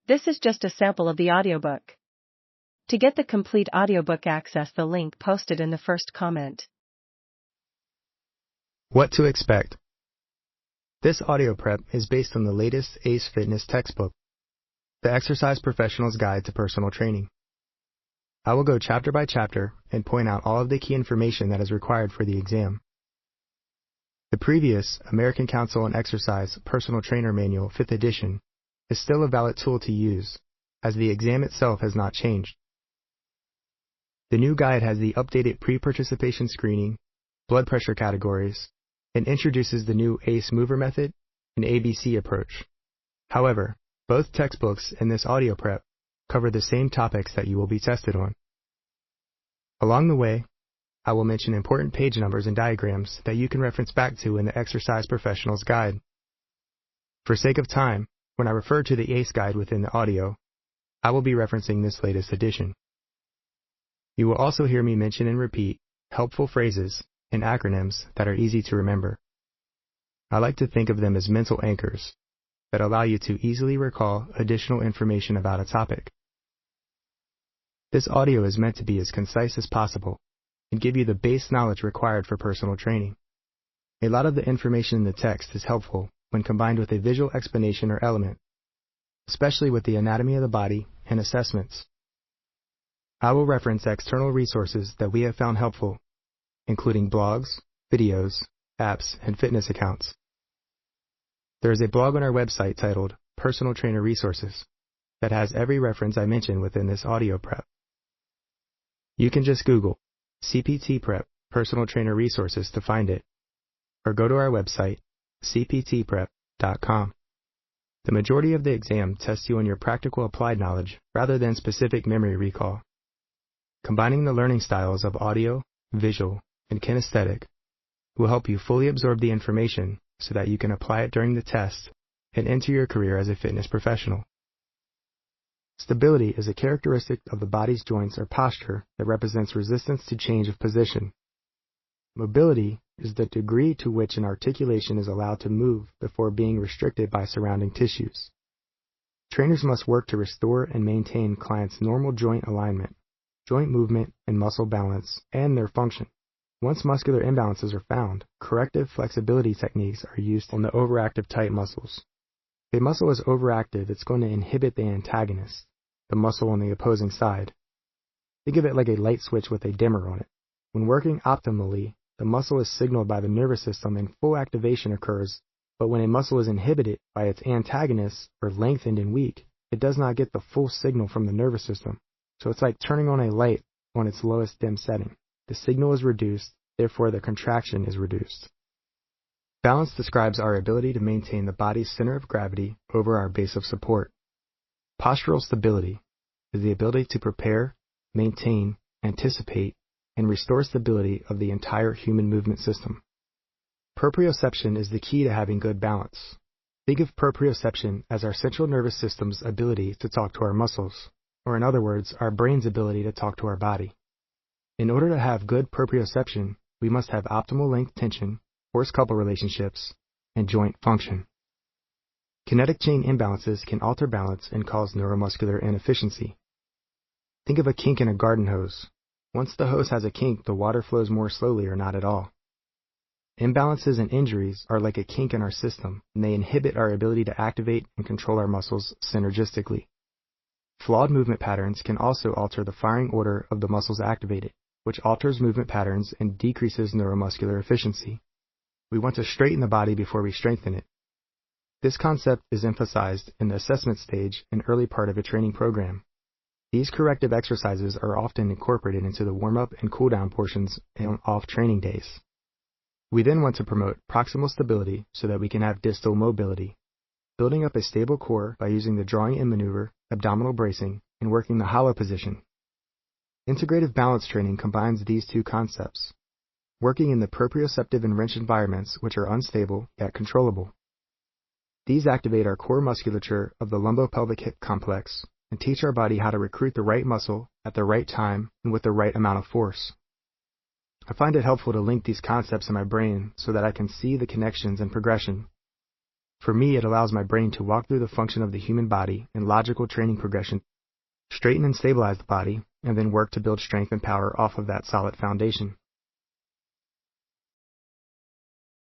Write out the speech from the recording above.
This is just a sample of the audiobook. To get the complete audiobook, access the link posted in the first comment. What to expect. This audio prep is based on the latest ACE Fitness textbook, The Exercise Professional's Guide to Personal Training. I will go chapter by chapter and point out all of the key information that is required for the exam. The previous American Council on Exercise Personal Trainer Manual 5th edition is still a valid tool to use, as the exam itself has not changed. The new guide has the updated pre-participation screening, blood pressure categories, and introduces the new ACE mover method and ABC approach. However, both textbooks in this audio prep cover the same topics that you will be tested on. Along the way, I will mention important page numbers and diagrams that you can reference back to in the Exercise Professional's Guide. For sake of time, when I refer to the ACE guide within the audio, I will be referencing this latest edition. You will also hear me mention and repeat helpful phrases and acronyms that are easy to remember. I like to think of them as mental anchors that allow you to easily recall additional information about a topic. This audio is meant to be as concise as possible and give you the base knowledge required for personal training. A lot of the information in the text is helpful when combined with a visual explanation or element, especially with the anatomy of the body and assessments. I will reference external resources that we have found helpful, including blogs, videos, apps, and fitness accounts. There is a blog on our website titled Personal Trainer Resources that has every reference I mentioned within this audio prep. You can just Google CPT Prep Personal Trainer Resources to find it, or go to our website, cptprep.com. The majority of the exam tests you on your practical applied knowledge rather than specific memory recall. Combining the learning styles of audio, visual, and kinesthetic will help you fully absorb the information so that you can apply it during the test and enter your career as a fitness professional. Stability is a characteristic of the body's joints or posture that represents resistance to change of position. Mobility is the degree to which an articulation is allowed to move before being restricted by surrounding tissues. Trainers must work to restore and maintain clients' normal joint alignment, joint movement and muscle balance, and their function. Once muscular imbalances are found, corrective flexibility techniques are used on the overactive tight muscles. If a muscle is overactive, it's going to inhibit the antagonist, the muscle on the opposing side. Think of it like a light switch with a dimmer on it. When working optimally, the muscle is signaled by the nervous system and full activation occurs, but when a muscle is inhibited by its antagonist or lengthened and weak, it does not get the full signal from the nervous system. So it's like turning on a light on its lowest dim setting. The signal is reduced, therefore the contraction is reduced. Balance describes our ability to maintain the body's center of gravity over our base of support. Postural stability is the ability to prepare, maintain, anticipate, and restore stability of the entire human movement system. Proprioception is the key to having good balance. Think of proprioception as our central nervous system's ability to talk to our muscles, or in other words, our brain's ability to talk to our body. In order to have good proprioception, we must have optimal length tension, force-couple relationships, and joint function. Kinetic chain imbalances can alter balance and cause neuromuscular inefficiency. Think of a kink in a garden hose. Once the hose has a kink, the water flows more slowly or not at all. Imbalances and injuries are like a kink in our system, and they inhibit our ability to activate and control our muscles synergistically. Flawed movement patterns can also alter the firing order of the muscles activated, which alters movement patterns and decreases neuromuscular efficiency. We want to straighten the body before we strengthen it. This concept is emphasized in the assessment stage and early part of a training program. These corrective exercises are often incorporated into the warm-up and cool-down portions on off-training days. We then want to promote proximal stability so that we can have distal mobility, building up a stable core by using the drawing in maneuver, abdominal bracing, and working the hollow position. Integrative balance training combines these two concepts, working in the proprioceptive and wrench environments which are unstable yet controllable. These activate our core musculature of the lumbopelvic hip complex and teach our body how to recruit the right muscle at the right time and with the right amount of force. I find it helpful to link these concepts in my brain so that I can see the connections and progression. For me, it allows my brain to walk through the function of the human body in logical training progression, straighten and stabilize the body, and then work to build strength and power off of that solid foundation.